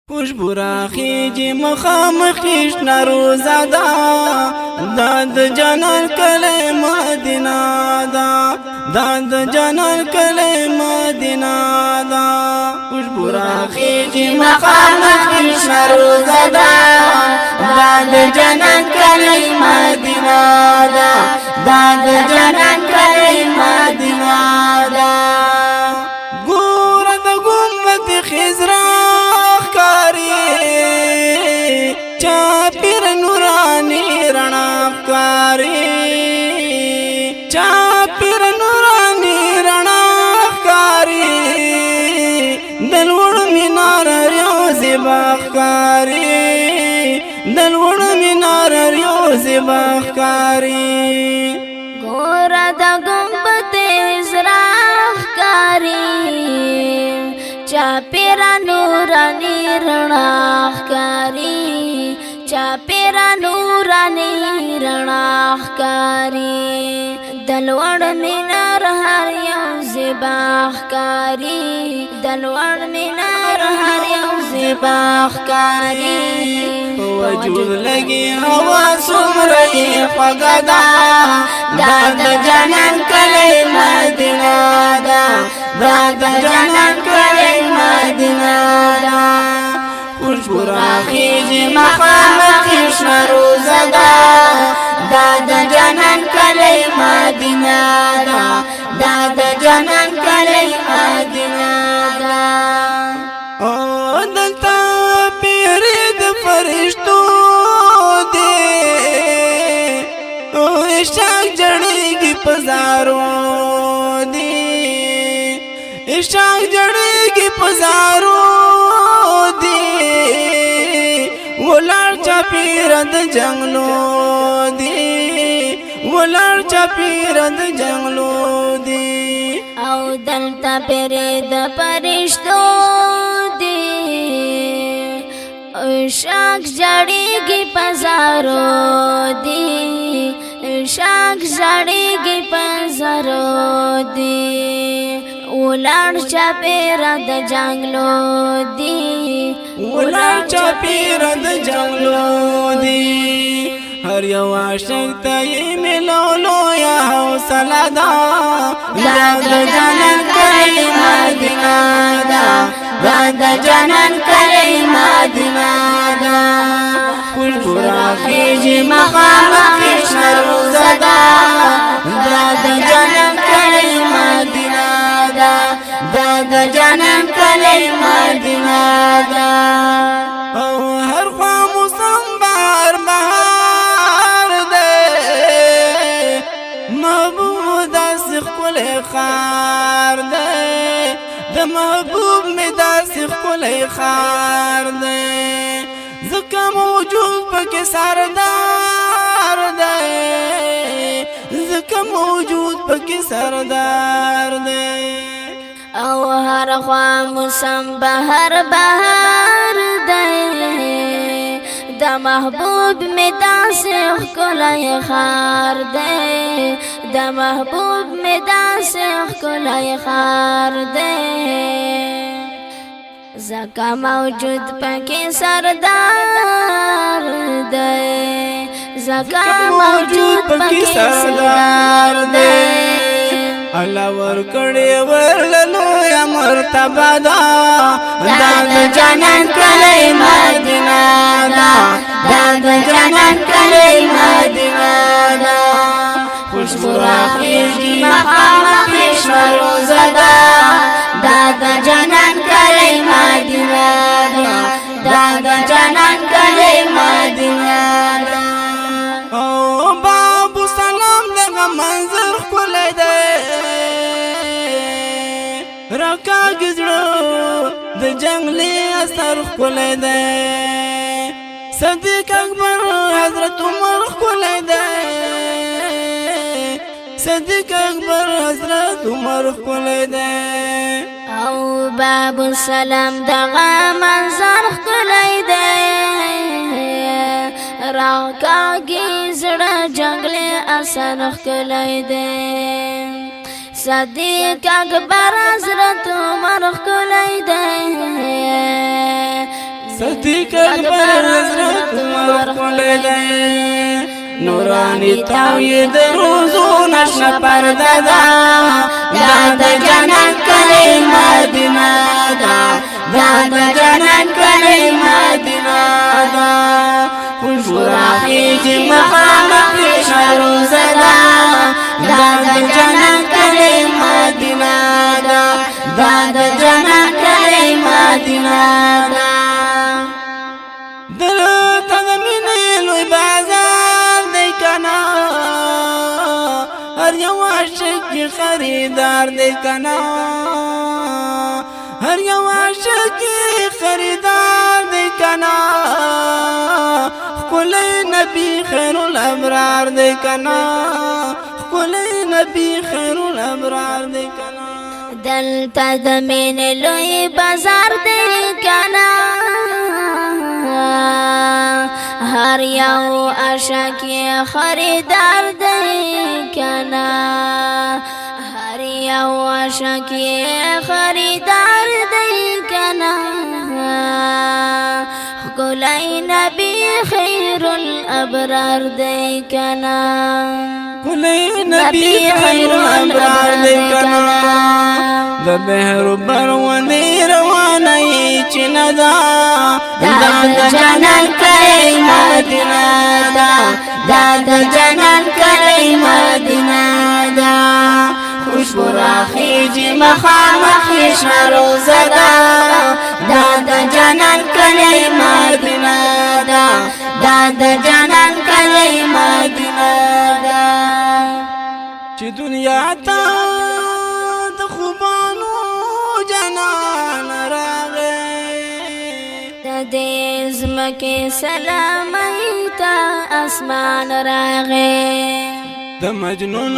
خوشبو راخیجی مخامخیش نروزه داد جانان کلی مدینه داد جانان کلی مدینه خوشبو راخیجی مخامخیش نروزه داد جانان کلی مدینه داد جانان کلی مدینه گور د گمت خزرا چاپیر نورانی رڼا ښکاري چاپیر نورانی رڼا ښکاري د لوړ مینار یو زیبا ښکاري د لوړ مینار یو زیبا ښکاري ګوره د ګمبد زړه ښکاري چاپیرا نورانی رڼا ښکاري چاپیرا نورانی رڼا ښکاري د لوړ مینار هر یو زیبا ښکاري د لوړ مینار هر یو زیبا ښکاري وجود لګي هوا څومره یې خوږه ده دا د جانان کلی مدینه ده دا د جانان کلی مدینه ده خوشبو راخیجي مخامخیش نروزه ده دا د جانان کلی مدینه ده دا د جانان کلی مدینه ده او دلته پیری د فرشتو دی او اشتاق جړېږي په زارو دی اشتاق جړېږي په زارو ولار چاپیر د جنگلو دی ولار چاپیر د جنگلو دی او دلته پرې د پرشتو دی شاک جړېږي پزارو دی شاک جړېږي پزارو دی ولار چاپیر د جنگلو دی ولار چاپیر د جنگلو دی هر یو عاشق ته یې ملولو یا حوصله ده دا د جانان کلی مدینه ده دا د جانان کلی مدینه ده خوشبو راخیجي مخامخیش نروزه ده دا د جانان کلی مدینه ده دا د جانان کلی مدینه ده او هر خوا موسم بهار بهار ده محبوب داسې ښکلی ښار ده د محبوب مې داسې ښکلی ښار ده ځکه موجود پکې سردار ده ځکه موجود پکې سردار ده او هر خوا موسم بهر بهر دی د محبوب می داسې ښکلی ښار دی د محبوب می داسې ښکلی ښار دی ځکه موجود پکې سردار دی ځکه موجود پکې سردار دی الله ورکړې ورللو یا مرتبه ده دا د جانان کلی مدینه ده دا د جانان کلی مدینه ده خوشبو راخیجي مخامخیش نروزه ده دا د جانان کلی مدینه ده دا د جانان کلی مدینه ده او بابو سلام دغه منظر ښکلی دی راکاږ زړه د جنگلي اثر ښکلی دی صدیق اکبر حضرت عمر ښکلی دی صدیق اکبر حضرت عمر ښکلی دی او باب السلام دغه منظر ښکلی دی راکاږي زړه جنگلي اثر ښکلی دی صدیق اکبر حضرت عمر ښکلی دی صدیق اکبر حضرت عمر ښکلی دی نورانی تاوی د روزو نشنا پرده ده دا د جنت کلی مدینه ده دا د جنت کلی مدینه ده خوشبو راخیږي مخامخ شهر روزه ده دا د جنت کلی مدینه ده دا د جنت کلی مدینه ده دلته د مینې لوی بازار دی کنه هر یو عاشق کې خریدار دی کنه هر یو عاشق کې خریدار دی کنه ښکلی نبی خیر الابرار دی کنه ښکلی نبی خیر الابرار دی کنه دلته د مینې لوی بازار دی کنه هر یو عاشق یې خریدار دی کنه هر یو عاشق یې خریدار دی کنه ښکلی نبی خیر الابرار دی کنه ښکلی نبی خیر الابرار دی کنه د بحر بروندې روانه یې چې نه ده دا د جنت کلی مدینه ده دا د جنت کلی مدینه ده خوشبو راخیږي مخامخ شنه روزه ده دا د جنت کلی مدینه ده دا د جنت کلی مدینه ده چې دنیا ته د خوبانو جنان راغی د دې ځمکې سلامۍ ته اسمان راغی د مجنون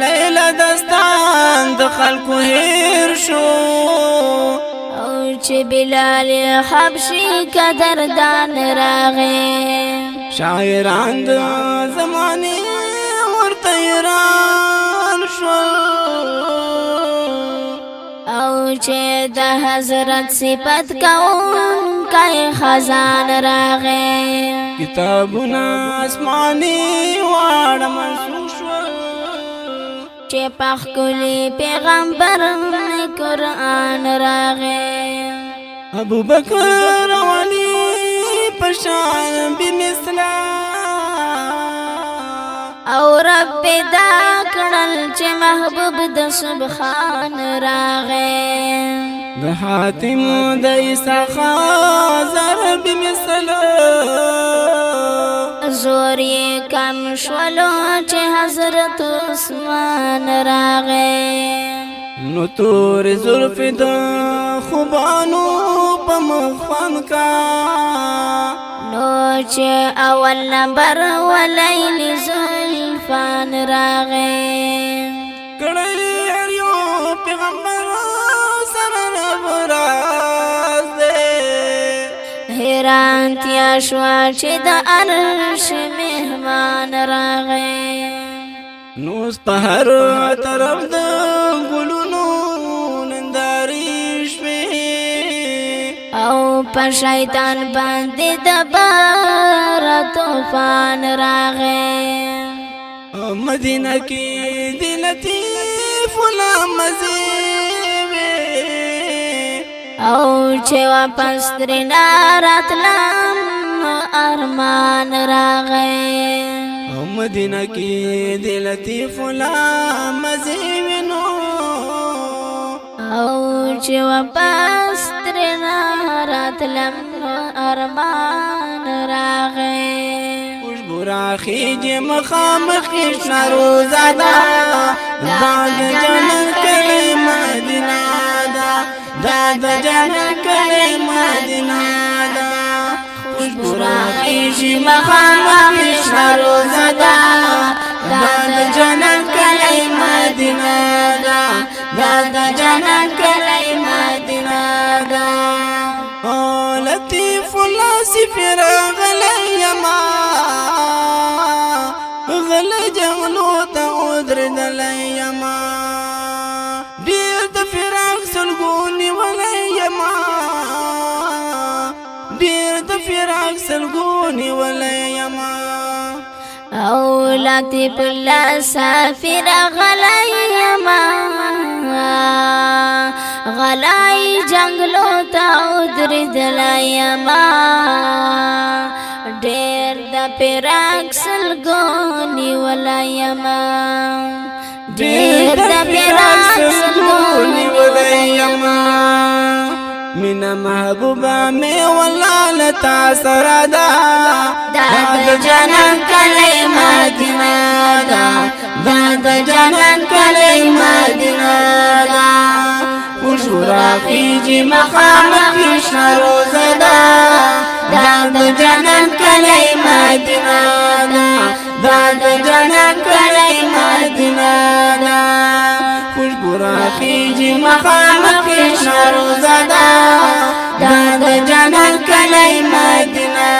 لیلا دستان د خلکو هیر شو او چې بلال حبشي قدردان راغی شاعران د زمانې ورته حیران شول او چې د حضرت صفت کوونکی خزان راغی کتابونه آسماني واړه منسوخ شول چې په ښکلي پیغمبر قرآن راغی ابو بکر او علي په شان بمثله او رب دا کړل چې محبوب د سبحان راغی د حاتم د عیسی زر بمثله زور یې کم شولو چې حضرت عثمان راغی نو تور زلف د خوبانو په مخ کا نو چې اول نمبر ولیل زلفان راغی کړی هر یو پیغمبر سره راز دی حیرانتیا شوه چې د عرش مهمان راغی نو اوس په هر طرف د ګلونو نندارې شوې او په شیطان باندې د بار طوفان راغی مدینه کې د لطیف لمزې او چې واپس ترېنا راتلم ارمان راغی او مدینه کې د لطیف لمزې نو او چې واپس ترېنا راتلم ارمان راغی خوشبو راخیږي مخامخ شنه روزه ده دا د جنت کلی مدینه ده دا د جنت کلی مدینه ده خوشبو راخیږي مخامخ شنه روزه ده دا د جنت کلی مدینه ده دا د جنت کلی مدینه ده لطیف الله سفر غلی یما غل جنگلو تا ودردلی یما ډیر د فراق سلګونی ولی یما ډېر د فراق سلګونې ولی یما او لطیف الله سافر غلی یما غلی جنگلو تا ودرېدلی یما ډېر د فراق سلګونې ولی یما ډېر د فراق سلګونې ولی یما مینا محبوبا می والله لتا سره دا د جنان کلی مدینه دا د جنان کلی مدینه دا خوشبو راخیجی مخامخ شروزه دا د جنان کلی مدینه دا د جنان کلی مدینه دا خوشبو راخیجی مخامخ شروزه دا د جنان کلی مدینه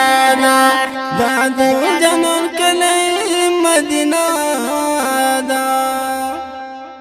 دا د جنان کلی مدینه